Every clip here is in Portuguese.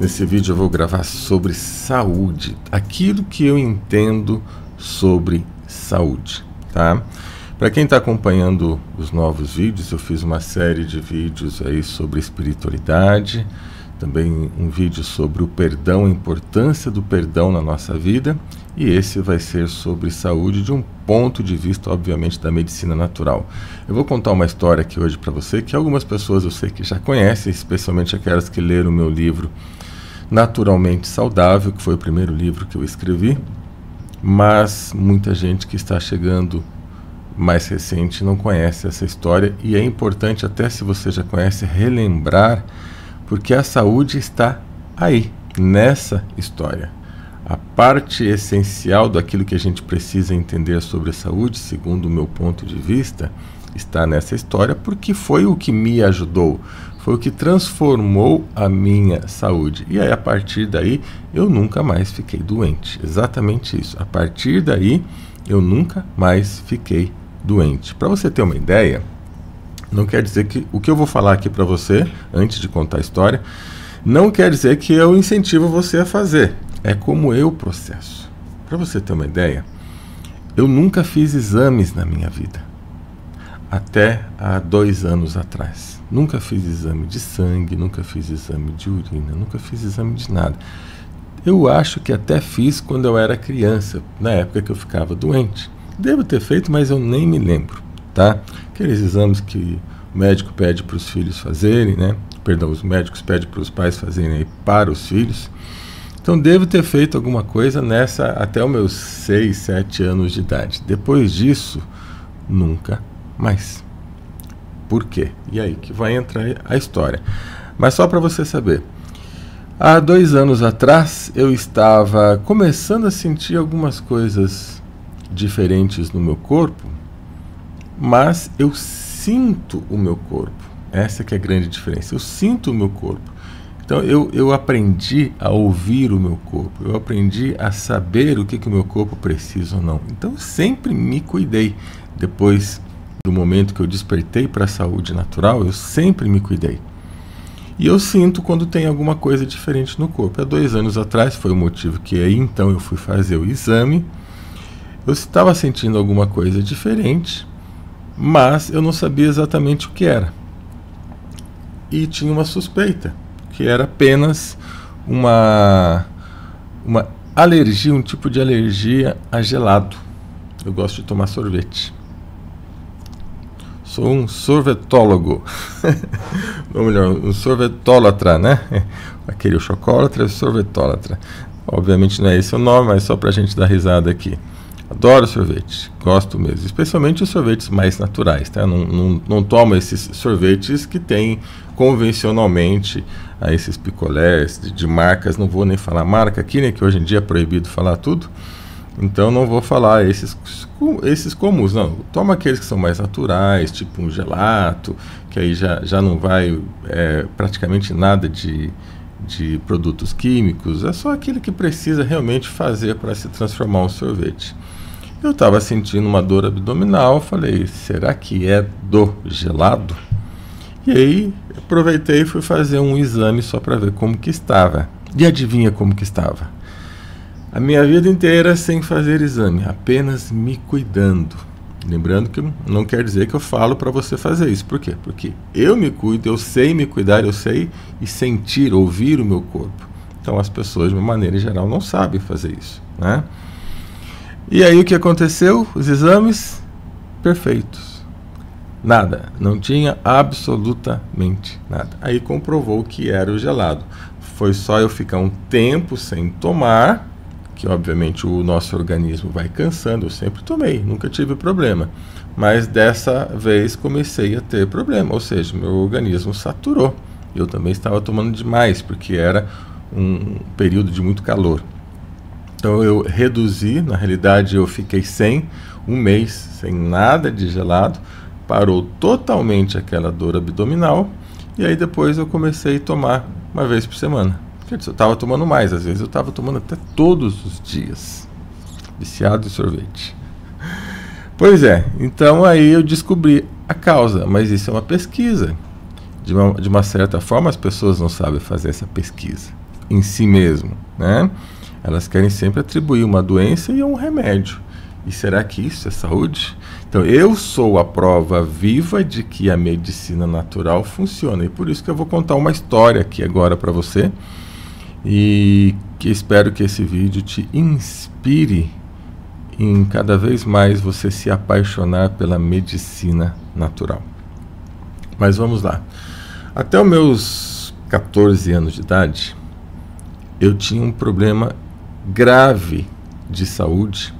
Nesse vídeo eu vou gravar sobre saúde, aquilo que eu entendo sobre saúde, tá? Para quem está acompanhando os novos vídeos, eu fiz uma série de vídeos aí sobre espiritualidade, também um vídeo sobre o perdão, a importância do perdão na nossa vida, e esse vai ser sobre saúde de um ponto de vista, obviamente, da medicina natural. Eu vou contar uma história aqui hoje para você, que algumas pessoas eu sei que já conhecem, especialmente aquelas que leram o meu livro Naturalmente Saudável, que foi o primeiro livro que eu escrevi, mas muita gente que está chegando mais recente não conhece essa história, e é importante, até se você já conhece, relembrar, porque a saúde está aí, nessa história. A parte essencial daquilo que a gente precisa entender sobre a saúde, segundo o meu ponto de vista, está nessa história, porque foi o que me ajudou, foi o que transformou a minha saúde. E aí, a partir daí, eu nunca mais fiquei doente. Exatamente isso. A partir daí, eu nunca mais fiquei doente. Para você ter uma ideia, não quer dizer que o que eu vou falar aqui para você, antes de contar a história, não quer dizer que eu incentivo você a fazer. É como eu processo. Para você ter uma ideia, eu nunca fiz exames na minha vida. Até há 2 anos atrás. Nunca fiz exame de sangue, nunca fiz exame de urina, nunca fiz exame de nada. Eu acho que até fiz quando eu era criança, na época que eu ficava doente. Devo ter feito, mas eu nem me lembro, tá? Aqueles exames que o médico pede para os filhos fazerem, né? Perdão, os médicos pedem para os pais fazerem aí para os filhos. Então, devo ter feito alguma coisa nessa até os meus 6, 7 anos de idade. Depois disso, nunca mais. Por quê? E aí que vai entrar a história. Mas só para você saber, há 2 anos atrás eu estava começando a sentir algumas coisas diferentes no meu corpo, mas eu sinto o meu corpo. Essa que é a grande diferença. Eu sinto o meu corpo. Então eu aprendi a ouvir o meu corpo, eu aprendi a saber o que o meu corpo precisa ou não. Então eu sempre me cuidei. Depois do momento que eu despertei para a saúde natural, eu sempre me cuidei. E eu sinto quando tem alguma coisa diferente no corpo. Há 2 anos atrás foi o motivo que aí então eu fui fazer o exame. Eu estava sentindo alguma coisa diferente, mas eu não sabia exatamente o que era. E tinha uma suspeita, que era apenas uma alergia, um tipo de alergia a gelado. Eu gosto de tomar sorvete. Sou um sorvetólogo. Ou melhor, um sorvetólatra, né? Aquele chocólatra, sorvetólatra. Obviamente não é esse o nome, mas só para a gente dar risada aqui. Adoro sorvete, gosto mesmo, especialmente os sorvetes mais naturais, tá? Não tomo esses sorvetes que tem convencionalmente esses picolés de marcas, não vou nem falar marca aqui, né, que hoje em dia é proibido falar tudo, então não vou falar esses comuns, não. Tomo aqueles que são mais naturais, tipo um gelato, que aí já não vai praticamente nada de produtos químicos, é só aquilo que precisa realmente fazer para se transformar um sorvete. Eu estava sentindo uma dor abdominal, falei, será que é do gelado? E aí aproveitei e fui fazer um exame só para ver como que estava. E adivinha como que estava? A minha vida inteira sem fazer exame, apenas me cuidando. Lembrando que não quer dizer que eu falo para você fazer isso. Por quê? Porque eu me cuido, eu sei me cuidar, eu sei e sentir, ouvir o meu corpo. Então as pessoas, de uma maneira geral, não sabem fazer isso, né? E aí o que aconteceu? Os exames perfeitos. Nada, não tinha absolutamente nada. Aí comprovou que era o gelado. Foi só eu ficar um tempo sem tomar, que obviamente o nosso organismo vai cansando. Eu sempre tomei, nunca tive problema. Mas dessa vez comecei a ter problema, ou seja, meu organismo saturou. Eu também estava tomando demais, porque era um período de muito calor. Então eu reduzi, na realidade eu fiquei sem 1 mês, sem nada de gelado, parou totalmente aquela dor abdominal, e aí depois eu comecei a tomar 1 vez por semana. Eu estava tomando mais, às vezes eu estava tomando até todos os dias, viciado em sorvete. Pois é, então aí eu descobri a causa, mas isso é uma pesquisa. De uma certa forma as pessoas não sabem fazer essa pesquisa. em si mesmo, né? Elas querem sempre atribuir uma doença e um remédio. E será que isso é saúde? Então, eu sou a prova viva de que a medicina natural funciona. E por isso que eu vou contar uma história aqui agora para você. E que espero que esse vídeo te inspire em cada vez mais você se apaixonar pela medicina natural. Mas vamos lá. Até os meus 14 anos de idade, eu tinha um problema grave de saúde,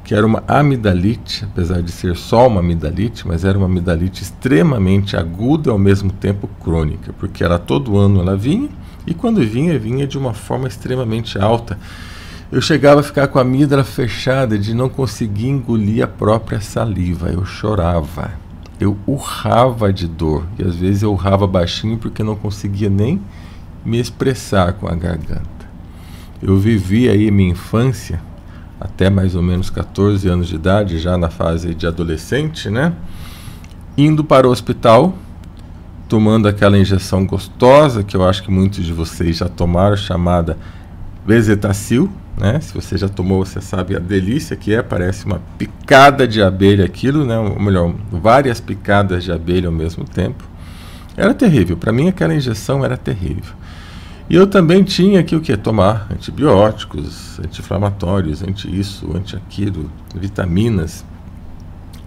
que era uma amidalite, apesar de ser só uma amidalite, mas era uma amidalite extremamente aguda e ao mesmo tempo crônica, porque ela todo ano ela vinha, e quando vinha, vinha de uma forma extremamente alta. Eu chegava a ficar com a amígdala fechada, de não conseguir engolir a própria saliva, eu chorava, eu urrava de dor, e às vezes eu urrava baixinho porque não conseguia nem me expressar com a garganta. Eu vivi aí minha infância, até mais ou menos 14 anos de idade, já na fase de adolescente, né? Indo para o hospital, tomando aquela injeção gostosa, que eu acho que muitos de vocês já tomaram, chamada Bezetacil, né? Se você já tomou, você sabe a delícia que é, parece uma picada de abelha aquilo, né? Ou melhor, várias picadas de abelha ao mesmo tempo. Era terrível, para mim aquela injeção era terrível. E eu também tinha que o que? Tomar antibióticos, anti-inflamatórios, anti-isso, anti-aquilo, vitaminas.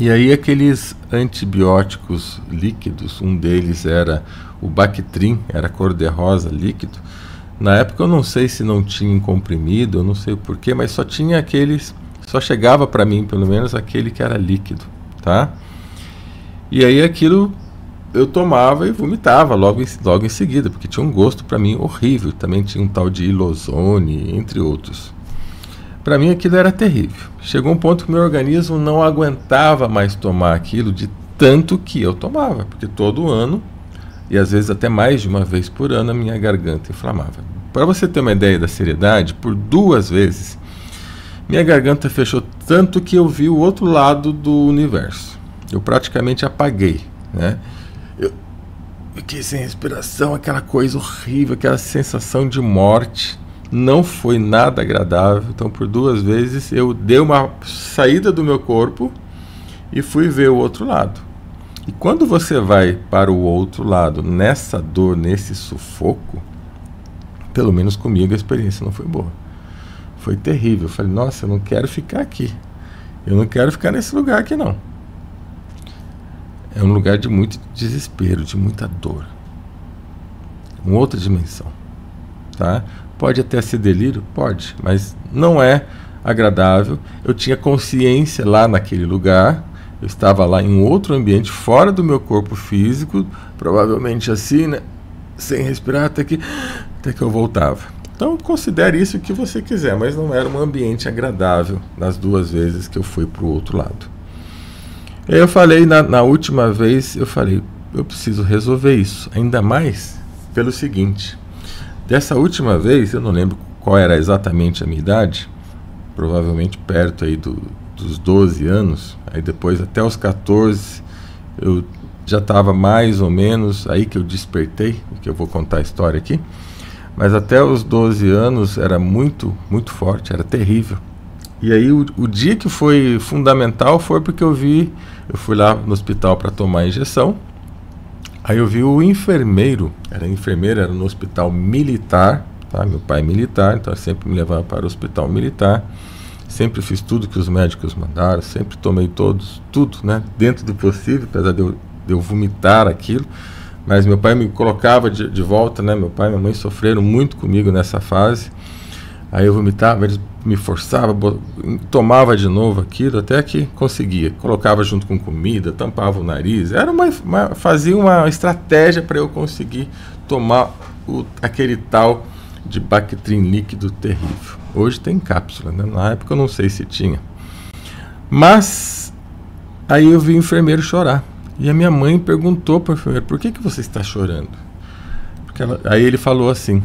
E aí aqueles antibióticos líquidos, um deles era o Bactrim, era cor-de-rosa líquido. Na época eu não sei se não tinha em comprimido, eu não sei o porquê, mas só tinha aqueles, só chegava para mim pelo menos aquele que era líquido, tá? E aí aquilo eu tomava e vomitava logo em seguida, porque tinha um gosto para mim horrível. Também tinha um tal de Ilozone, entre outros. Para mim aquilo era terrível. Chegou um ponto que meu organismo não aguentava mais tomar aquilo de tanto que eu tomava, porque todo ano, e às vezes até mais de uma vez por ano, a minha garganta inflamava. Para você ter uma ideia da seriedade, por 2 vezes, minha garganta fechou tanto que eu vi o outro lado do universo. Eu praticamente apaguei, né? Eu fiquei sem respiração, aquela coisa horrível, aquela sensação de morte. Não foi nada agradável. Então, por 2 vezes, eu dei uma saída do meu corpo e fui ver o outro lado. E quando você vai para o outro lado, nessa dor, nesse sufoco, pelo menos comigo a experiência não foi boa. Foi terrível. Eu falei, nossa, eu não quero ficar aqui. Eu não quero ficar nesse lugar aqui, não. É um lugar de muito desespero, de muita dor. Uma outra dimensão, tá? Pode até ser delírio? Pode, mas não é agradável. Eu tinha consciência lá naquele lugar, eu estava lá em outro ambiente, fora do meu corpo físico, provavelmente assim, né? Sem respirar até que eu voltava. Então considere isso o que você quiser, mas não era um ambiente agradável nas 2 vezes que eu fui para o outro lado. Eu falei, na última vez, eu falei, eu preciso resolver isso, ainda mais pelo seguinte, dessa última vez, eu não lembro qual era exatamente a minha idade, provavelmente perto aí dos 12 anos, aí depois até os 14, eu já estava mais ou menos, aí que eu despertei, que eu vou contar a história aqui, mas até os 12 anos era muito, muito forte, era terrível. E aí o dia que foi fundamental foi porque eu fui lá no hospital para tomar a injeção, aí eu vi o enfermeiro, era enfermeiro, era no hospital militar, tá? Meu pai é militar, então sempre me levava para o hospital militar, sempre fiz tudo que os médicos mandaram, sempre tomei tudo, né? Dentro do possível, apesar de eu vomitar aquilo, mas meu pai me colocava de volta, né? Meu pai e minha mãe sofreram muito comigo nessa fase. Aí eu vomitava, eles me forçavam, tomava de novo aquilo, até que conseguia. Colocava junto com comida, tampava o nariz. Fazia uma estratégia para eu conseguir tomar aquele tal de Bactrim líquido terrível. Hoje tem cápsula, né? Na época eu não sei se tinha. Mas aí eu vi o enfermeiro chorar. E a minha mãe perguntou para o enfermeiro, por que você está chorando? Aí ele falou assim,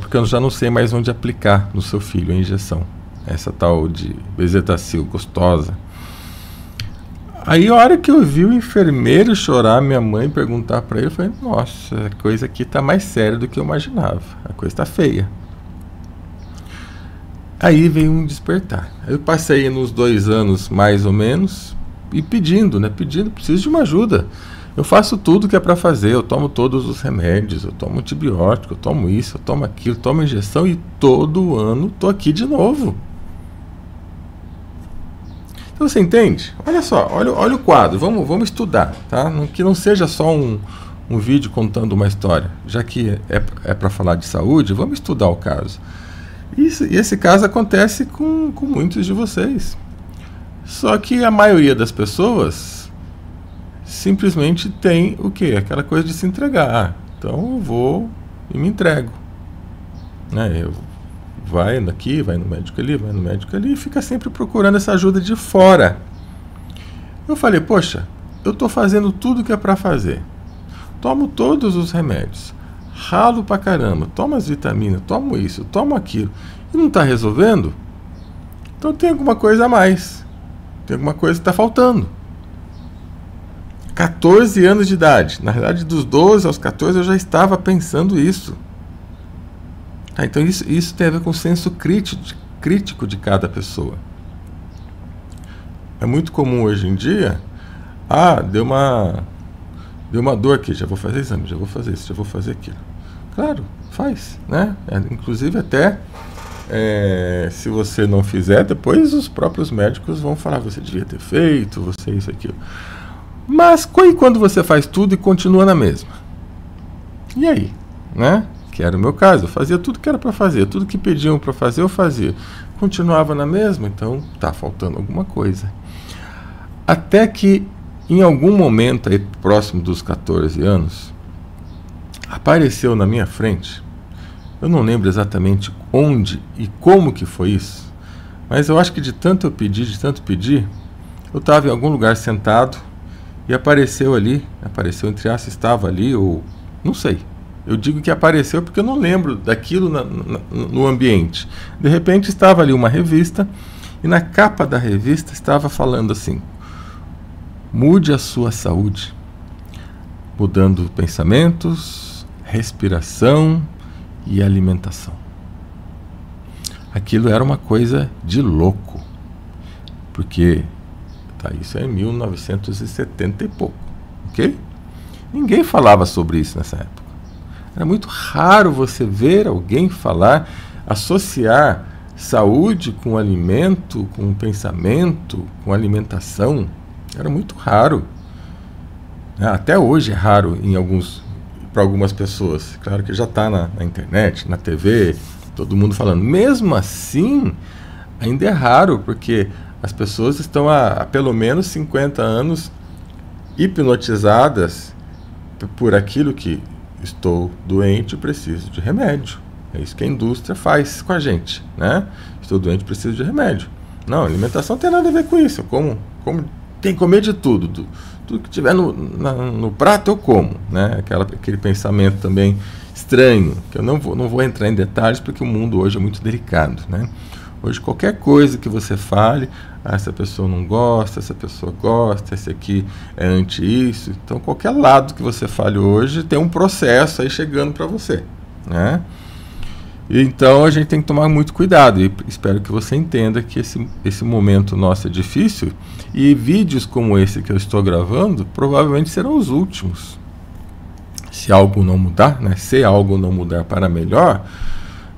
porque eu já não sei mais onde aplicar no seu filho a injeção. Essa tal de Bezetacil, gostosa. Aí a hora que eu vi o enfermeiro chorar, minha mãe perguntar para ele, eu falei, nossa, a coisa aqui está mais séria do que eu imaginava. A coisa está feia. Aí veio um despertar. Eu passei nos 2 anos, mais ou menos, e pedindo, preciso de uma ajuda. Eu faço tudo que é para fazer, eu tomo todos os remédios, eu tomo antibiótico, eu tomo isso, eu tomo aquilo, eu tomo injeção e todo ano tô aqui de novo. Então você entende? Olha só, olha o quadro, vamos estudar, tá? Que não seja só um vídeo contando uma história. Já que é para falar de saúde, vamos estudar o caso. E esse caso acontece com muitos de vocês. Só que a maioria das pessoas simplesmente tem o quê? Aquela coisa de se entregar. Então eu vou e me entrego. Eu vai daqui, vai no médico ali, e fica sempre procurando essa ajuda de fora. Eu falei, poxa, eu estou fazendo tudo que é para fazer. Tomo todos os remédios. Ralo pra caramba, tomo as vitaminas, tomo isso, tomo aquilo. E não está resolvendo? Então tem alguma coisa a mais. Tem alguma coisa que está faltando. 14 anos de idade. Na verdade, dos 12 aos 14 eu já estava pensando isso. Então isso tem a ver com o senso crítico de cada pessoa. É muito comum hoje em dia, deu uma dor aqui, já vou fazer exame, já vou fazer isso, já vou fazer aquilo. Claro, faz, né? Inclusive até, se você não fizer, depois os próprios médicos vão falar, você devia ter feito, você isso, aquilo. Mas e quando você faz tudo e continua na mesma? E aí, né? Que era o meu caso, eu fazia tudo que era para fazer, tudo que pediam para fazer eu fazia, continuava na mesma, então tá faltando alguma coisa. Até que em algum momento aí próximo dos 14 anos apareceu na minha frente, eu não lembro exatamente onde e como que foi isso, mas eu acho que de tanto pedir, eu estava em algum lugar sentado e apareceu entre aspas, estava ali, ou não sei. Eu digo que apareceu porque eu não lembro daquilo no ambiente. De repente estava ali uma revista e na capa da revista estava falando assim: mude a sua saúde, mudando pensamentos, respiração e alimentação. Aquilo era uma coisa de louco, porque isso é em 1970 e pouco, ok? Ninguém falava sobre isso nessa época. Era muito raro você ver alguém falar, associar saúde com alimento, com pensamento, com alimentação. Era muito raro. Até hoje é raro para algumas pessoas. Claro que já está na internet, na TV, todo mundo falando. Mesmo assim, ainda é raro, porque as pessoas estão há pelo menos 50 anos hipnotizadas por aquilo que estou doente e preciso de remédio. É isso que a indústria faz com a gente, né? Estou doente e preciso de remédio. Não, alimentação não tem nada a ver com isso. Tem que comer de tudo. Tudo que tiver no prato eu como, né? Aquele pensamento também estranho, que eu não vou entrar em detalhes porque o mundo hoje é muito delicado, né? Hoje qualquer coisa que você fale, essa pessoa não gosta, essa pessoa gosta, esse aqui é anti isso. Então qualquer lado que você fale hoje tem um processo aí chegando para você, né? Então a gente tem que tomar muito cuidado e espero que você entenda que esse momento nosso é difícil e vídeos como esse que eu estou gravando provavelmente serão os últimos. Se algo não mudar, né? Se algo não mudar para melhor,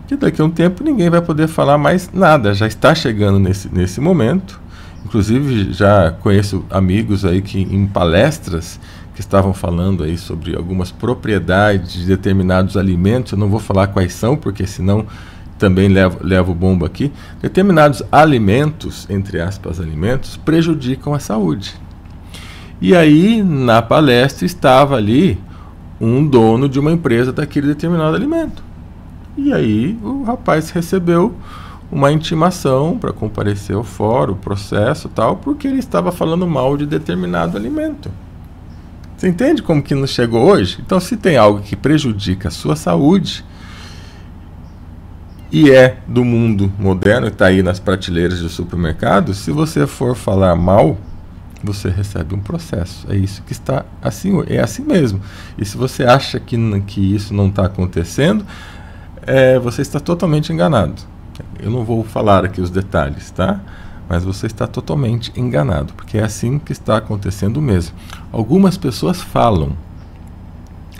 que daqui a um tempo ninguém vai poder falar mais nada, já está chegando nesse momento. Inclusive já conheço amigos aí que em palestras que estavam falando aí sobre algumas propriedades de determinados alimentos, eu não vou falar quais são, porque senão também levo bomba aqui. Determinados alimentos, entre aspas alimentos, prejudicam a saúde. E aí na palestra estava ali um dono de uma empresa daquele determinado alimento. E aí o rapaz recebeu uma intimação para comparecer ao fórum, o processo e tal, porque ele estava falando mal de determinado alimento. Você entende como que nos chegou hoje? Então, se tem algo que prejudica a sua saúde e é do mundo moderno, está aí nas prateleiras do supermercado, se você for falar mal, você recebe um processo. É isso que está assim, é assim mesmo. E se você acha que isso não está acontecendo, você está totalmente enganado. Eu não vou falar aqui os detalhes, tá? Mas você está totalmente enganado, porque é assim que está acontecendo mesmo. Algumas pessoas falam,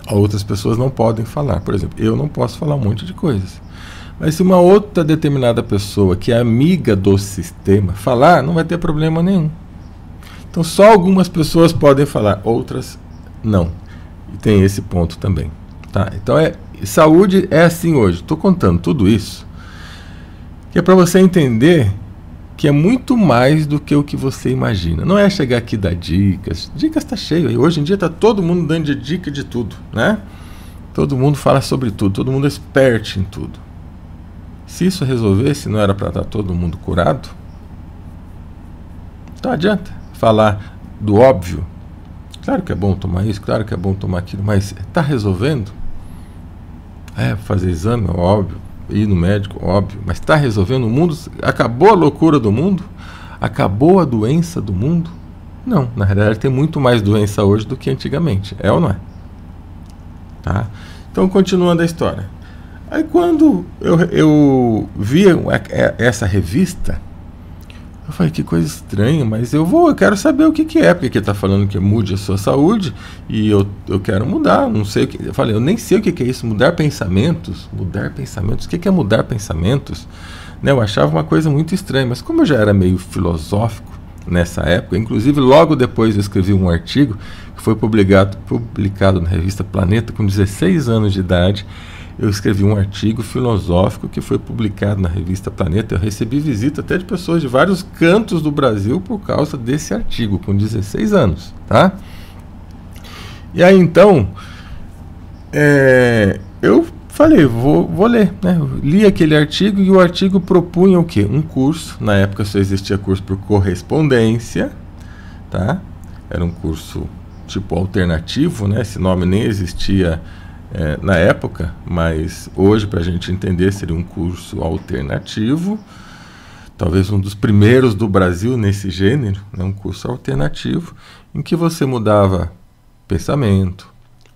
outras pessoas não podem falar. Por exemplo, eu não posso falar um monte de coisas. Mas se uma outra determinada pessoa que é amiga do sistema falar, não vai ter problema nenhum. Então só algumas pessoas podem falar, outras não. E tem esse ponto também. Tá? Então saúde é assim hoje. Estou contando tudo isso, que é para você entender que é muito mais do que o que você imagina. Não é chegar aqui e dar dicas. Dicas está cheio. Hoje em dia está todo mundo dando dica de tudo, né? Todo mundo fala sobre tudo. Todo mundo é expert em tudo. Se isso resolvesse, não era para estar todo mundo curado? Não adianta falar do óbvio. Claro que é bom tomar isso, claro que é bom tomar aquilo, mas está resolvendo? Fazer exame, óbvio. Ir no médico, óbvio, mas está resolvendo o mundo? Acabou a loucura do mundo? Acabou a doença do mundo? Não, na realidade tem muito mais doença hoje do que antigamente, é ou não é? Tá? Então, continuando a história. Aí quando eu vi essa revista, eu falei, que coisa estranha, mas eu quero saber o que é, porque está falando que mude a sua saúde, e eu quero mudar, não sei o que. Eu falei, eu nem sei o que é isso, mudar pensamentos, o que é mudar pensamentos? Né, eu achava uma coisa muito estranha, mas como eu já era meio filosófico nessa época, inclusive logo depois eu escrevi um artigo, que foi publicado na revista Planeta, com 16 anos de idade. Eu escrevi um artigo filosófico que foi publicado na revista Planeta. Eu recebi visita até de pessoas de vários cantos do Brasil por causa desse artigo, com 16 anos, tá? E aí então, eu falei, vou ler, né? Eu li aquele artigo e o artigo propunha o quê? Um curso. Na época só existia curso por correspondência, tá? Era um curso tipo alternativo, né? Esse nome nem existia na época, mas hoje, para a gente entender, seria um curso alternativo, talvez um dos primeiros do Brasil nesse gênero, né? Um curso alternativo em que você mudava pensamento,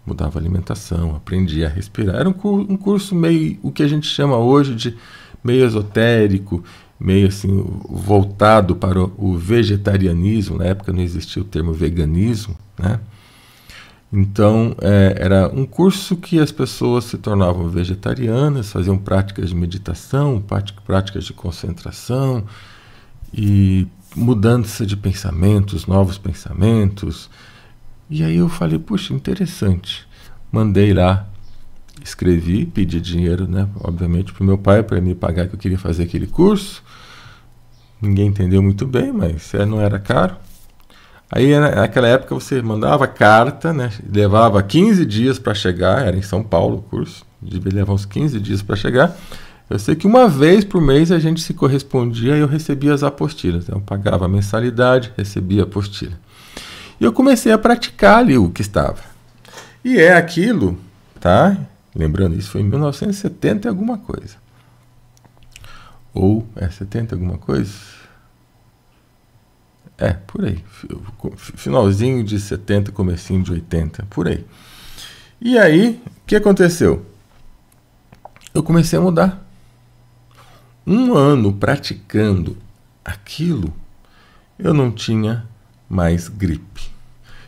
mudava alimentação, aprendia a respirar. Era um curso meio, o que a gente chama hoje de meio esotérico, meio assim, voltado para o vegetarianismo. Na época não existia o termo veganismo, né? Então, era um curso que as pessoas se tornavam vegetarianas, faziam práticas de meditação, práticas de concentração, e mudança de pensamentos, novos pensamentos. E aí eu falei, puxa, interessante. Mandei lá, escrevi, pedi dinheiro, né, obviamente, para o meu pai, para me pagar, que eu queria fazer aquele curso. Ninguém entendeu muito bem, mas não era caro. Aí, naquela época, você mandava carta, né? Levava 15 dias para chegar, era em São Paulo o curso, devia levar uns 15 dias para chegar. Eu sei que uma vez por mês a gente se correspondia e eu recebia as apostilas. Eu pagava a mensalidade, recebia a apostila. E eu comecei a praticar ali o que estava. E é aquilo, tá? Lembrando, isso foi em 1970 e alguma coisa. Ou 70 alguma coisa? Por aí. Finalzinho de 70, comecinho de 80, por aí. E aí, o que aconteceu? Eu comecei a mudar. Um ano praticando aquilo, eu não tinha mais gripe.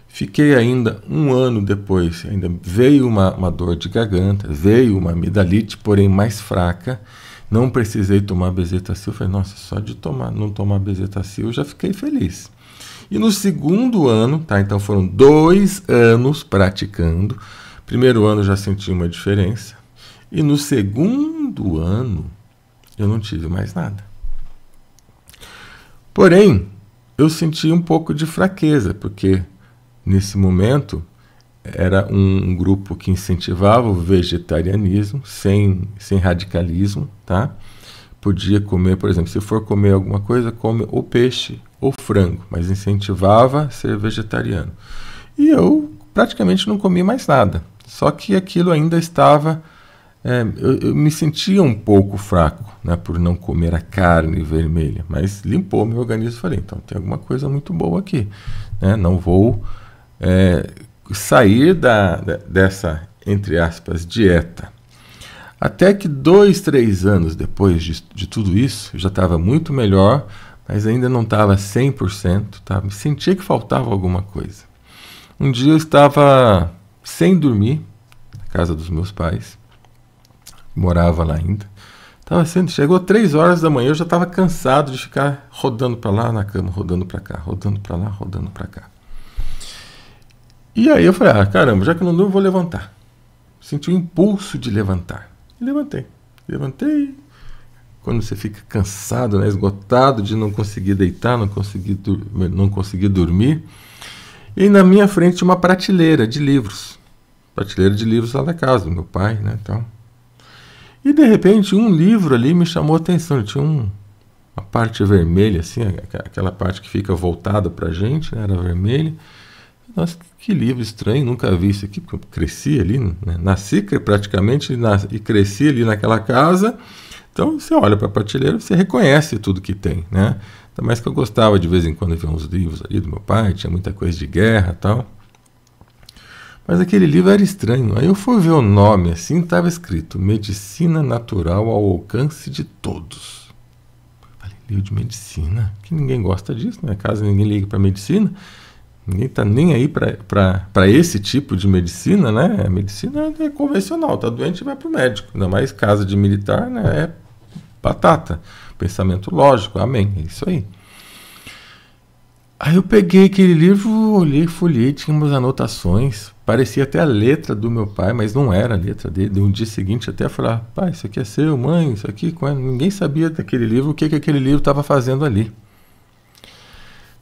Fiquei ainda um ano depois, ainda veio uma dor de garganta, veio uma amidalite, porém mais fraca. Não precisei tomar bezetacil. Falei, nossa, só de não tomar bezetacil eu já fiquei feliz. E no segundo ano, tá? Então foram 2 anos praticando. Primeiro ano eu já senti uma diferença. E no segundo ano eu não tive mais nada. Porém, eu senti um pouco de fraqueza, porque nesse momento era um grupo que incentivava o vegetarianismo, sem radicalismo, tá? Podia comer, por exemplo, se for comer alguma coisa, come ou peixe ou frango, mas incentivava a ser vegetariano. E eu praticamente não comi mais nada, só que aquilo ainda estava... eu me sentia um pouco fraco, né, por não comer a carne vermelha, mas limpou meu organismo. Falei, então tem alguma coisa muito boa aqui, né? Não vou... sair dessa, entre aspas, dieta. Até que 2, 3 anos depois de tudo isso, eu já estava muito melhor, mas ainda não estava 100%, tá? Me sentia que faltava alguma coisa. Um dia eu estava sem dormir, na casa dos meus pais, morava lá ainda. Chegou 3 horas da manhã, eu já estava cansado de ficar rodando para lá na cama, rodando para cá, rodando para lá, rodando para cá. E aí eu falei, caramba, já que eu não durmo, vou levantar. Senti o impulso de levantar. E levantei. Quando você fica cansado, né, esgotado de não conseguir deitar, não conseguir dormir. E na minha frente tinha uma prateleira de livros. Prateleira de livros lá da casa do meu pai, né, então. E de repente um livro ali me chamou a atenção. Ele tinha uma parte vermelha, assim, aquela parte que fica voltada pra gente, né, era vermelha. Nossa, que livro estranho, nunca vi isso aqui, porque eu cresci ali, né, nasci praticamente e cresci ali naquela casa. Então você olha para a prateleira, você reconhece tudo que tem, né? Ainda mais que eu gostava de vez em quando ver uns livros ali do meu pai, tinha muita coisa de guerra e tal. Mas aquele livro era estranho. Aí eu fui ver o nome assim, estava escrito Medicina Natural ao Alcance de Todos. Falei, livro de medicina? Que ninguém gosta disso, né? Caso ninguém ligue para medicina, ninguém está nem aí para esse tipo de medicina, né? A medicina é convencional, está doente vai para o médico. Ainda mais casa de militar, né? É batata. Pensamento lógico, amém, é isso aí. Aí eu peguei aquele livro, olhei, folhei, tinha umas anotações, parecia até a letra do meu pai, mas não era a letra dele. No dia seguinte até falar, pai, isso aqui é seu, mãe, isso aqui, ninguém sabia daquele livro, o que aquele livro estava fazendo ali.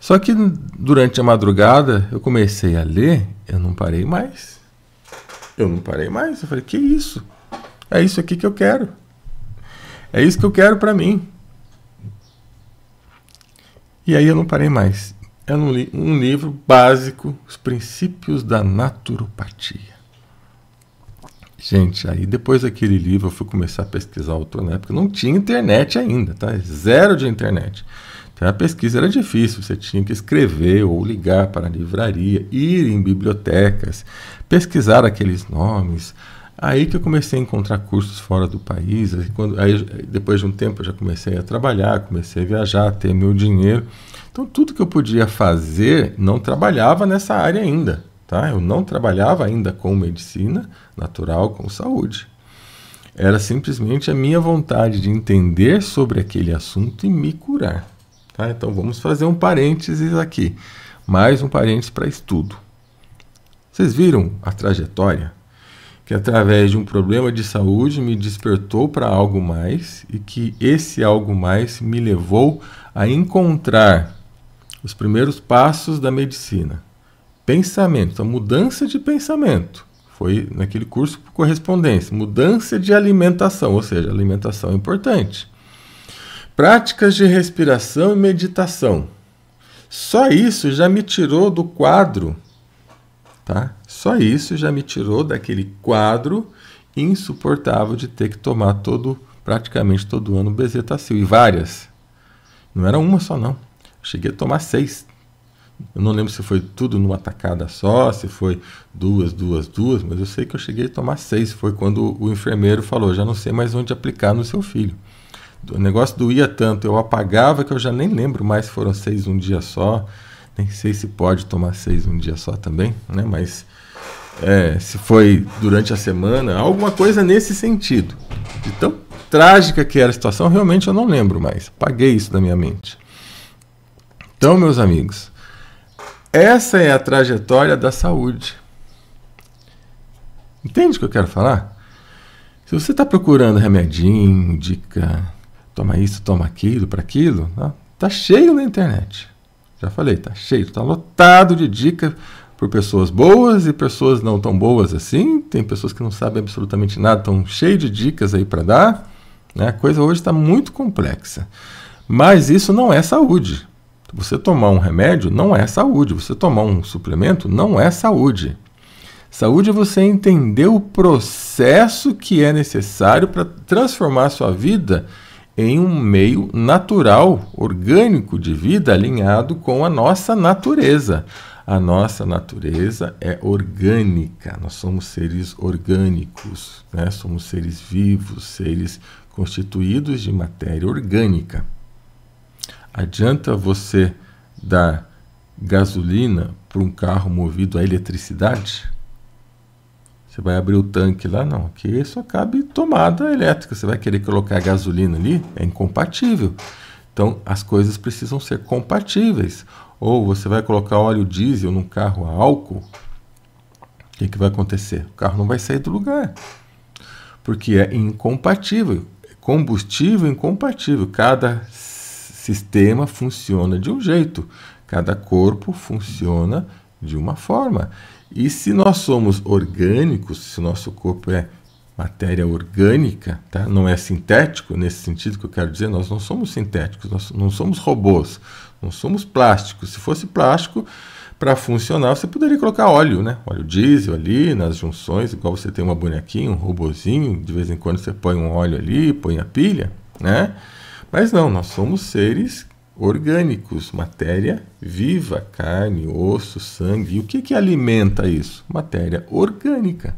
Só que durante a madrugada eu comecei a ler, eu não parei mais. Eu falei, que isso? É isso aqui que eu quero. É isso que eu quero para mim. E aí eu não parei mais. É um livro básico, Os Princípios da Naturopatia. Gente, aí depois daquele livro eu fui começar a pesquisar o autor, na época não tinha internet ainda, tá? Zero de internet. Então a pesquisa era difícil, você tinha que escrever ou ligar para a livraria, ir em bibliotecas, pesquisar aqueles nomes. Aí que eu comecei a encontrar cursos fora do país. Aí depois de um tempo eu já comecei a trabalhar, comecei a viajar, a ter meu dinheiro. Então tudo que eu podia fazer, não trabalhava nessa área ainda. Tá? Eu não trabalhava ainda com medicina natural, com saúde. Era simplesmente a minha vontade de entender sobre aquele assunto e me curar. Tá? Então vamos fazer um parênteses aqui. Mais um parênteses para estudo. Vocês viram a trajetória? Que através de um problema de saúde me despertou para algo mais e que esse algo mais me levou a encontrar os primeiros passos da medicina. Pensamento, a mudança de pensamento. Foi naquele curso por correspondência. Mudança de alimentação, ou seja, alimentação é importante. Práticas de respiração e meditação. Só isso já me tirou do quadro, tá? Só isso já me tirou daquele quadro insuportável de ter que tomar praticamente todo ano Bezetacil. E várias. Não era uma só, não. Cheguei a tomar 6. Eu não lembro se foi tudo numa tacada só, se foi duas, mas eu sei que eu cheguei a tomar 6. Foi quando o enfermeiro falou, já não sei mais onde aplicar no seu filho. O negócio doía tanto, eu apagava que eu já nem lembro mais se foram 6 um dia só. Nem sei se pode tomar 6 um dia só também, né? Mas se foi durante a semana, alguma coisa nesse sentido. De tão trágica que era a situação, realmente eu não lembro mais. Apaguei isso da minha mente. Então, meus amigos, essa é a trajetória da saúde. Entende o que eu quero falar? Se você está procurando remedinho, dica, toma isso, toma aquilo, para aquilo, tá cheio na internet. Já falei, tá cheio, tá lotado de dicas por pessoas boas e pessoas não tão boas assim. Tem pessoas que não sabem absolutamente nada, estão cheias de dicas aí para dar. Né? A coisa hoje está muito complexa. Mas isso não é saúde. Você tomar um remédio não é saúde. Você tomar um suplemento não é saúde. Saúde é você entender o processo que é necessário para transformar a sua vida em um meio natural, orgânico de vida, alinhado com a nossa natureza. A nossa natureza é orgânica, nós somos seres orgânicos, né? Somos seres vivos, seres constituídos de matéria orgânica. Adianta você dar gasolina para um carro movido a eletricidade? Você vai abrir o tanque lá? Não, aqui só cabe tomada elétrica. Você vai querer colocar gasolina ali? É incompatível. Então, as coisas precisam ser compatíveis. Ou você vai colocar óleo diesel num carro a álcool, o que vai acontecer? O carro não vai sair do lugar, porque é incompatível. Combustível incompatível. Cada sistema funciona de um jeito. Cada corpo funciona de uma forma. E se nós somos orgânicos, se nosso corpo é matéria orgânica, tá? Não é sintético, nesse sentido que eu quero dizer, nós não somos sintéticos, nós não somos robôs, não somos plásticos. Se fosse plástico, para funcionar, você poderia colocar óleo, né? Óleo diesel ali nas junções, igual você tem uma bonequinha, um robozinho, de vez em quando você põe um óleo ali, põe a pilha, né? Mas não, nós somos seres orgânicos, matéria viva, carne, osso, sangue. E o que alimenta isso? Matéria orgânica.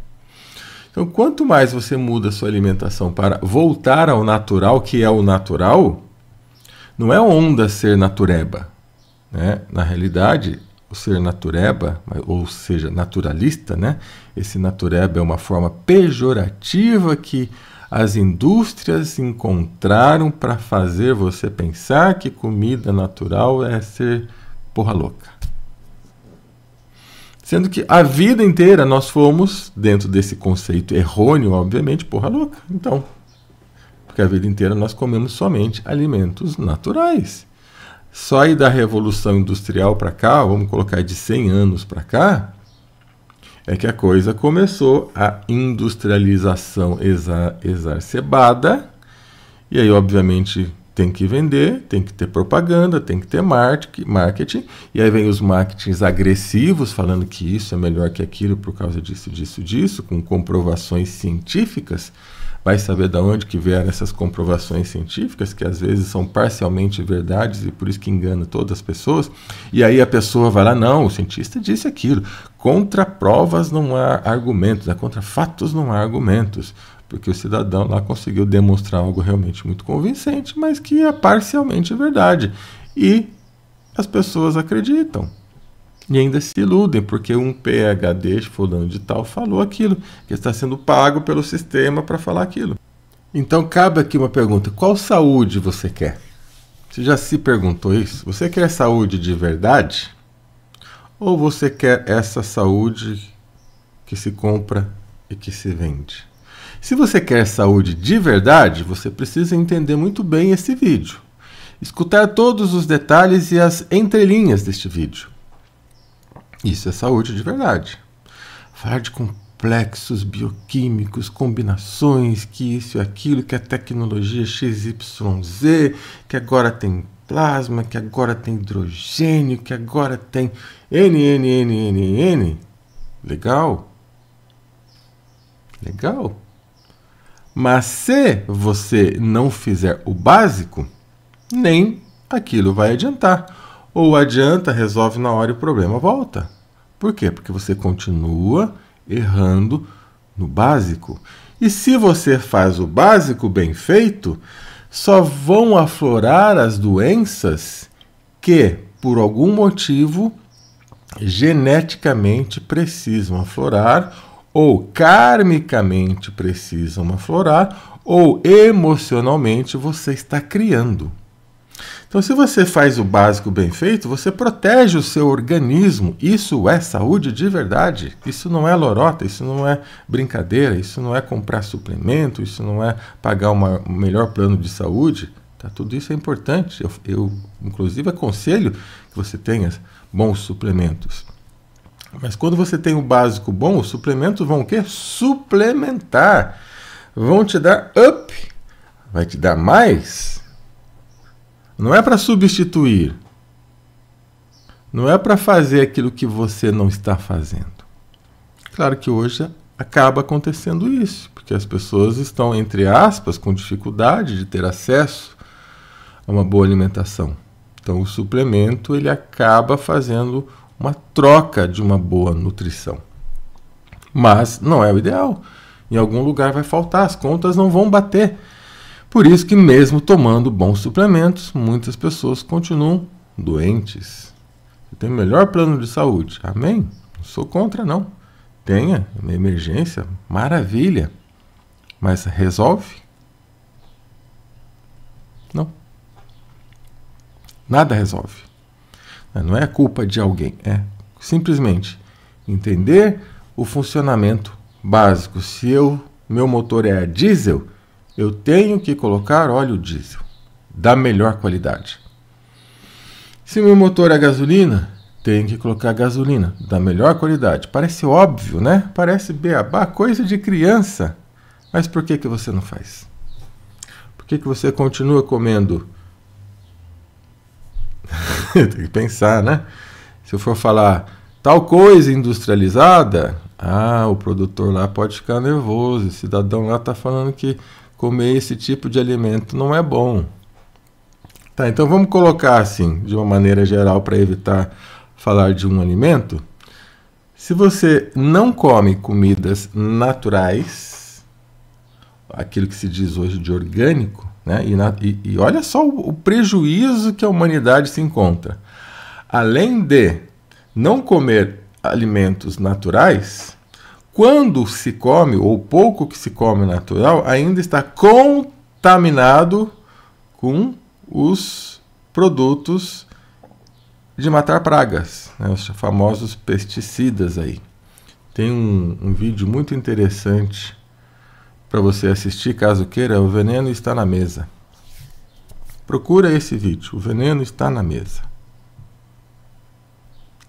Então, quanto mais você muda a sua alimentação para voltar ao natural, que é o natural, não é onda ser natureba, né? Na realidade, o ser natureba, ou seja, naturalista, né? Esse natureba é uma forma pejorativa que as indústrias encontraram para fazer você pensar que comida natural é ser porra louca. Sendo que a vida inteira nós fomos, dentro desse conceito errôneo, obviamente, porra louca. Então, porque a vida inteira nós comemos somente alimentos naturais. Só aí da Revolução Industrial para cá, vamos colocar de 100 anos para cá, é que a coisa começou a industrialização exacerbada, e aí, obviamente, tem que vender, tem que ter propaganda, tem que ter marketing, e aí vem os marketings agressivos, falando que isso é melhor que aquilo por causa disso, com comprovações científicas. Vai saber de onde que vieram essas comprovações científicas, que às vezes são parcialmente verdades e por isso que engana todas as pessoas. E aí a pessoa vai lá, não, o cientista disse aquilo. Contra provas não há argumentos, né? Contra fatos não há argumentos. Porque o cidadão lá conseguiu demonstrar algo realmente muito convincente, mas que é parcialmente verdade. E as pessoas acreditam. E ainda se iludem, porque um PhD fulano de tal falou aquilo, que está sendo pago pelo sistema para falar aquilo. Então cabe aqui uma pergunta: qual saúde você quer? Você já se perguntou isso? Você quer saúde de verdade? Ou você quer essa saúde que se compra e que se vende? Se você quer saúde de verdade, você precisa entender muito bem esse vídeo. Escutar todos os detalhes e as entrelinhas deste vídeo. Isso é saúde de verdade. Falar de complexos bioquímicos, combinações, que isso e aquilo, que a tecnologia XYZ, que agora tem plasma, que agora tem hidrogênio, que agora tem N. Legal? Legal. Mas se você não fizer o básico, nem aquilo vai adiantar. Ou adianta, resolve na hora e o problema volta. Por quê? Porque você continua errando no básico. E se você faz o básico bem feito, só vão aflorar as doenças que, por algum motivo, geneticamente precisam aflorar, ou karmicamente precisam aflorar, ou emocionalmente você está criando. Então, se você faz o básico bem feito, você protege o seu organismo. Isso é saúde de verdade. Isso não é lorota, isso não é brincadeira, isso não é comprar suplemento, isso não é pagar um melhor plano de saúde. Tá? Tudo isso é importante. Eu, inclusive, aconselho que você tenha bons suplementos. Mas quando você tem o básico bom, os suplementos vão o quê? Suplementar. Vão te dar up. Vai te dar mais. Não é para substituir. Não é para fazer aquilo que você não está fazendo. Claro que hoje acaba acontecendo isso, porque as pessoas estão, entre aspas, com dificuldade de ter acesso a uma boa alimentação. Então o suplemento ele acaba fazendo uma troca de uma boa nutrição. Mas não é o ideal. Em algum lugar vai faltar, as contas não vão bater. Por isso que mesmo tomando bons suplementos, muitas pessoas continuam doentes. Você tem o melhor plano de saúde. Amém? Não sou contra, não. Tenha uma emergência, maravilha. Mas resolve? Não. Nada resolve. Não é culpa de alguém, é simplesmente entender o funcionamento básico. Se meu motor é a diesel, eu tenho que colocar óleo diesel da melhor qualidade. Se meu motor é gasolina, tenho que colocar gasolina da melhor qualidade. Parece óbvio, né? Parece beabá, coisa de criança. Mas por que você não faz? Por que você continua comendo? Tem que pensar, né? Se eu for falar tal coisa industrializada, o produtor lá pode ficar nervoso. O cidadão lá está falando que comer esse tipo de alimento não é bom. Tá, então vamos colocar assim, de uma maneira geral, para evitar falar de um alimento. Se você não come comidas naturais, aquilo que se diz hoje de orgânico, né? E olha só o prejuízo que a humanidade se encontra. Além de não comer alimentos naturais, quando se come, ou pouco que se come natural, ainda está contaminado com os produtos de matar pragas, né? Os famosos pesticidas aí. Tem um vídeo muito interessante para você assistir, caso queira. O veneno está na mesa. Procura esse vídeo, o veneno está na mesa.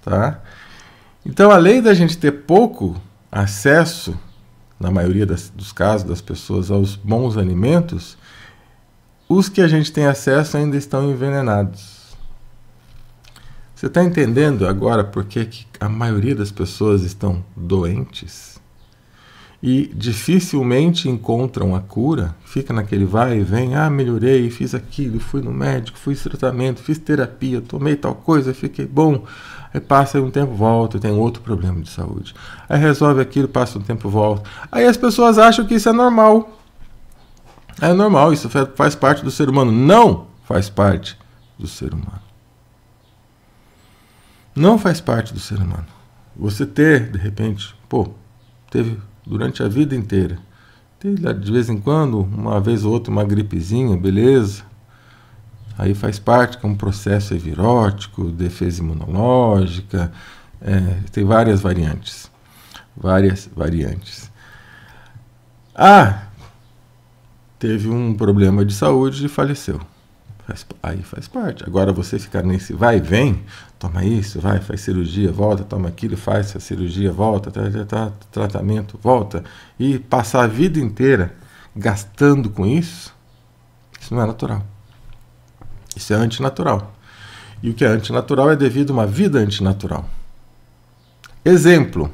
Tá? Então, além da gente ter pouco acesso, na maioria dos casos das pessoas, aos bons alimentos, os que a gente tem acesso ainda estão envenenados. Você está entendendo agora por que a maioria das pessoas estão doentes? E dificilmente encontram a cura, fica naquele vai e vem, melhorei, fiz aquilo, fui no médico, fiz tratamento, fiz terapia, tomei tal coisa, fiquei bom. Aí passa um tempo, volta, tem outro problema de saúde. Aí resolve aquilo, passa um tempo, volta. Aí as pessoas acham que isso é normal. É normal, isso faz parte do ser humano. Não faz parte do ser humano. Não faz parte do ser humano. Você ter, de repente, teve durante a vida inteira, de vez em quando, uma vez ou outra, uma gripezinha, beleza. Aí faz parte, que é um processo virótico, defesa imunológica, tem várias variantes. Várias variantes. Teve um problema de saúde e faleceu. Aí faz parte. Agora você ficar nesse vai e vem, toma isso, vai, faz cirurgia, volta, toma aquilo, faz a cirurgia, volta, tratamento, volta, e passar a vida inteira gastando com isso não é natural. Isso é antinatural. E o que é antinatural é devido a uma vida antinatural. Exemplo,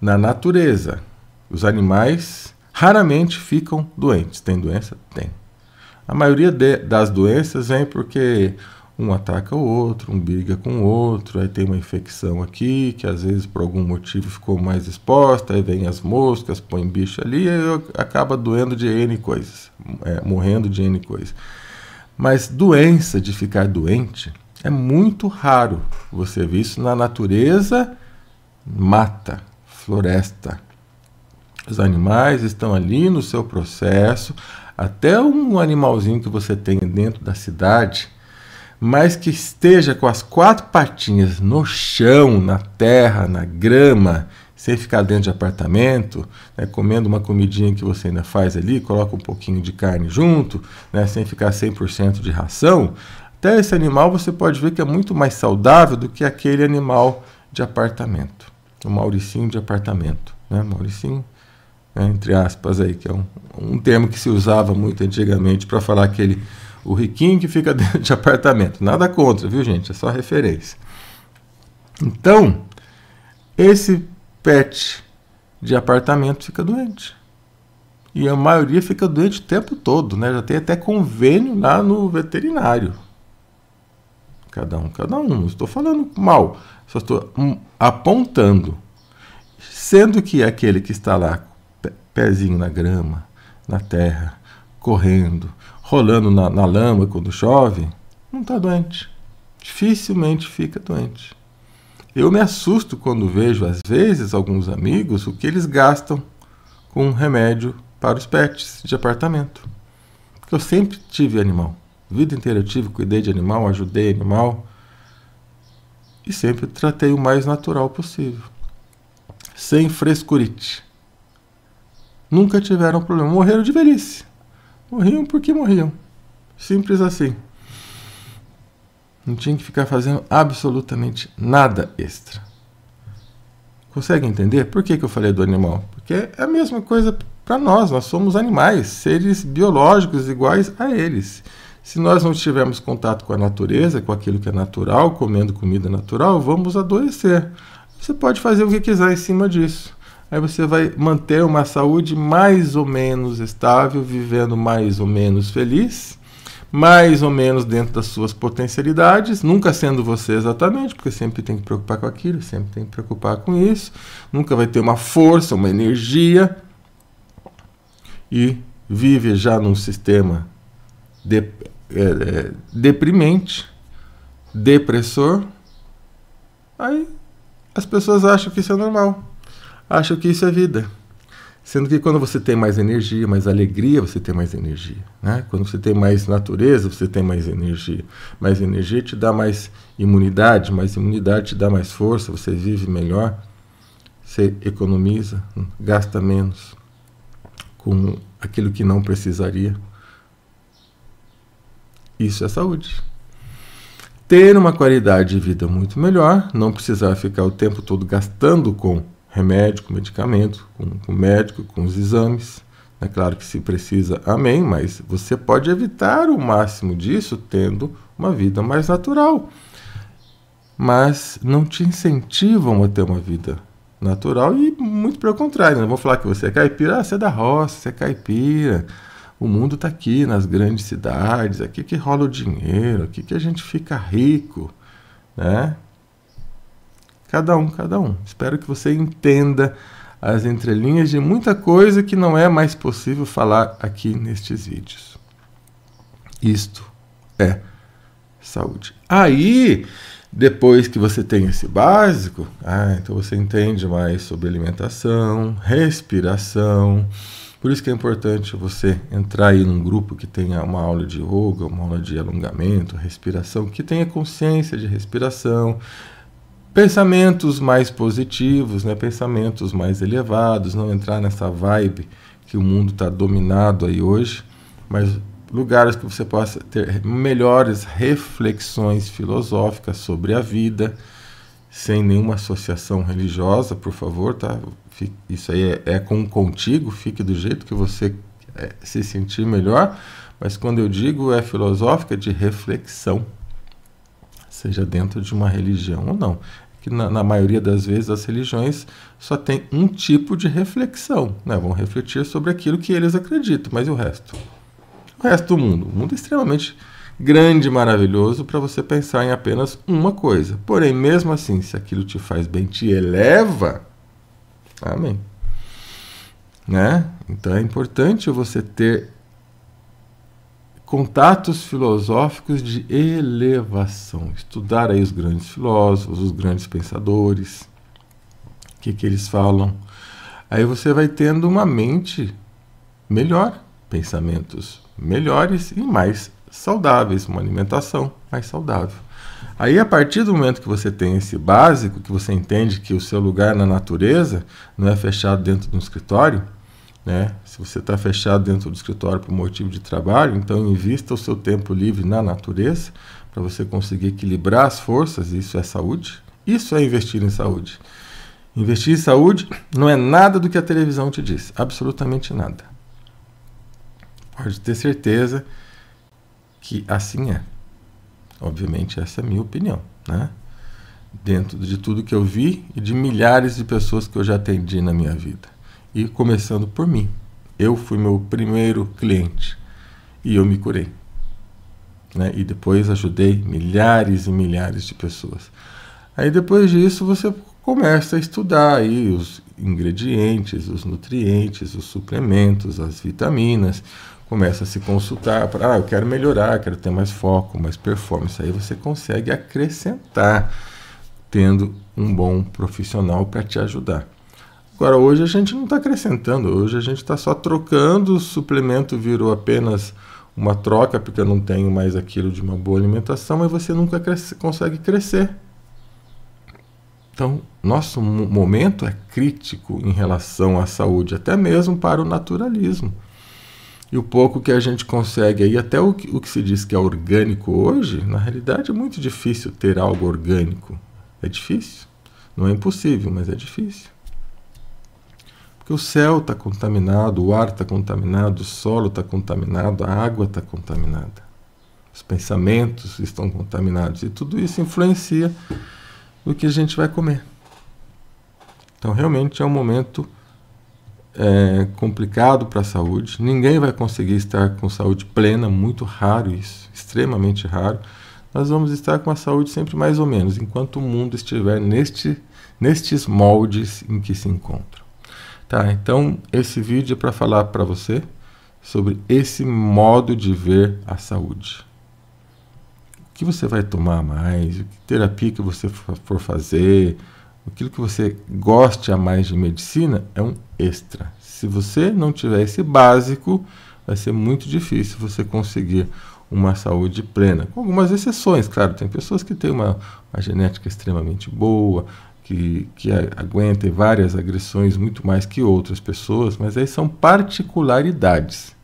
na natureza, os animais raramente ficam doentes. Tem doença? Tem. A maioria das doenças vem porque um ataca o outro, um briga com o outro, aí tem uma infecção aqui, que às vezes por algum motivo ficou mais exposta, aí vem as moscas, põe bicho ali, e acaba doendo de N coisas, morrendo de N coisas. Mas doença de ficar doente é muito raro você ver isso na natureza, mata, floresta. Os animais estão ali no seu processo, até um animalzinho que você tem dentro da cidade, mas que esteja com as 4 patinhas no chão, na terra, na grama, sem ficar dentro de apartamento, né, comendo uma comidinha que você ainda faz ali, coloca um pouquinho de carne junto, né, sem ficar 100% de ração, até esse animal você pode ver que é muito mais saudável do que aquele animal de apartamento, o Mauricinho de apartamento, né, Mauricinho, entre aspas aí, que é um termo que se usava muito antigamente para falar o riquinho que fica dentro de apartamento. Nada contra, viu, gente? É só referência. Então, esse pet de apartamento fica doente. E a maioria fica doente o tempo todo, né? Já tem até convênio lá no veterinário. Cada um. Não estou falando mal, só estou apontando. Sendo que aquele que está lá, pezinho na grama, na terra, correndo, rolando na lama quando chove, não está doente. Dificilmente fica doente. Eu me assusto quando vejo, às vezes, alguns amigos, o que eles gastam com remédio para os pets de apartamento. Porque eu sempre tive animal. A vida inteira eu cuidei de animal, ajudei animal. E sempre tratei o mais natural possível. Sem frescurite. Nunca tiveram problema. Morreram de velhice. Morriam porque morriam. Simples assim. Não tinha que ficar fazendo absolutamente nada extra. Consegue entender? Por que eu falei do animal? Porque é a mesma coisa para nós. Nós somos animais, seres biológicos iguais a eles. Se nós não tivermos contato com a natureza, com aquilo que é natural, comendo comida natural, vamos adoecer. Você pode fazer o que quiser em cima disso. Aí você vai manter uma saúde mais ou menos estável, vivendo mais ou menos feliz, mais ou menos dentro das suas potencialidades, nunca sendo você exatamente, porque sempre tem que preocupar com aquilo, sempre tem que preocupar com isso, nunca vai ter uma força, uma energia, e vive já num sistema deprimente, depressor. Aí as pessoas acham que isso é normal, acham que isso é vida. Sendo que quando você tem mais energia, mais alegria, você tem mais energia. Né? Quando você tem mais natureza, você tem mais energia. Mais energia te dá mais imunidade te dá mais força, você vive melhor, você economiza, gasta menos com aquilo que não precisaria. Isso é saúde. Ter uma qualidade de vida muito melhor, não precisar ficar o tempo todo gastando com remédio, com medicamento, com médico, com os exames. É claro que se precisa, amém, mas você pode evitar o máximo disso tendo uma vida mais natural. Mas não te incentivam a ter uma vida natural e muito pelo contrário. Não vou falar que você é caipira, você é da roça, você é caipira. O mundo está aqui nas grandes cidades, aqui que rola o dinheiro, aqui que a gente fica rico, né? Cada um. Espero que você entenda as entrelinhas de muita coisa que não é mais possível falar aqui nestes vídeos. Isto é saúde. Aí, depois que você tem esse básico, então você entende mais sobre alimentação, respiração. Por isso que é importante você entrar aí num grupo que tenha uma aula de yoga, uma aula de alongamento, respiração, que tenha consciência de respiração, pensamentos mais positivos, né? Pensamentos mais elevados, não entrar nessa vibe que o mundo está dominado aí hoje, mas lugares que você possa ter melhores reflexões filosóficas sobre a vida, sem nenhuma associação religiosa, por favor, tá? Isso aí é contigo, fique do jeito que você se sentir melhor, mas quando eu digo é filosófica, de reflexão, seja dentro de uma religião ou não. Que na maioria das vezes as religiões só tem um tipo de reflexão, né? Vão refletir sobre aquilo que eles acreditam, mas e o resto? O resto do mundo. O mundo é extremamente grande e maravilhoso para você pensar em apenas uma coisa. Porém, mesmo assim, se aquilo te faz bem, te eleva, amém. Né? Então é importante você ter contatos filosóficos de elevação, estudar aí os grandes filósofos, os grandes pensadores, o que eles falam. Aí você vai tendo uma mente melhor, pensamentos melhores e mais saudáveis, uma alimentação mais saudável. Aí a partir do momento que você tem esse básico, que você entende que o seu lugar na natureza não é fechado dentro de um escritório, né? Se você está fechado dentro do escritório por motivo de trabalho, então invista o seu tempo livre na natureza para você conseguir equilibrar as forças. Isso é saúde. Isso é investir em saúde. Investir em saúde não é nada do que a televisão te diz, absolutamente nada. Pode ter certeza que assim é. Obviamente essa é a minha opinião, né? Dentro de tudo que eu vi e de milhares de pessoas que eu já atendi na minha vida. E começando por mim. Eu fui meu primeiro cliente e eu me curei. né? E depois ajudei milhares e milhares de pessoas. Aí depois disso você começa a estudar aí os ingredientes, os nutrientes, os suplementos, as vitaminas, começa a se consultar para, eu quero melhorar, quero ter mais foco, mais performance. Aí você consegue acrescentar tendo um bom profissional para te ajudar. Agora, hoje a gente não está acrescentando, hoje a gente está só trocando, o suplemento virou apenas uma troca, porque eu não tenho mais aquilo de uma boa alimentação, mas você nunca consegue crescer. Então, nosso momento é crítico em relação à saúde, até mesmo para o naturalismo. E o pouco que a gente consegue aí, até o que se diz que é orgânico hoje, na realidade é muito difícil ter algo orgânico. É difícil. Não é impossível, mas é difícil. Porque o céu está contaminado, o ar está contaminado, o solo está contaminado, a água está contaminada. Os pensamentos estão contaminados. E tudo isso influencia no que a gente vai comer. Então, realmente é um momento complicado para a saúde. Ninguém vai conseguir estar com saúde plena, muito raro isso, extremamente raro. Nós vamos estar com a saúde sempre mais ou menos, enquanto o mundo estiver nestes moldes em que se encontra. Tá, então esse vídeo é para falar para você sobre esse modo de ver a saúde. O que você vai tomar mais, que terapia que você for fazer, aquilo que você goste a mais de medicina é um extra. Se você não tiver esse básico, vai ser muito difícil você conseguir uma saúde plena. Com algumas exceções, claro, tem pessoas que têm uma genética extremamente boa, que aguentem várias agressões muito mais que outras pessoas, mas aí são particularidades.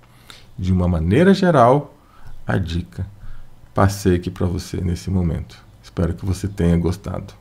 De uma maneira geral, a dica passei aqui para você nesse momento. Espero que você tenha gostado.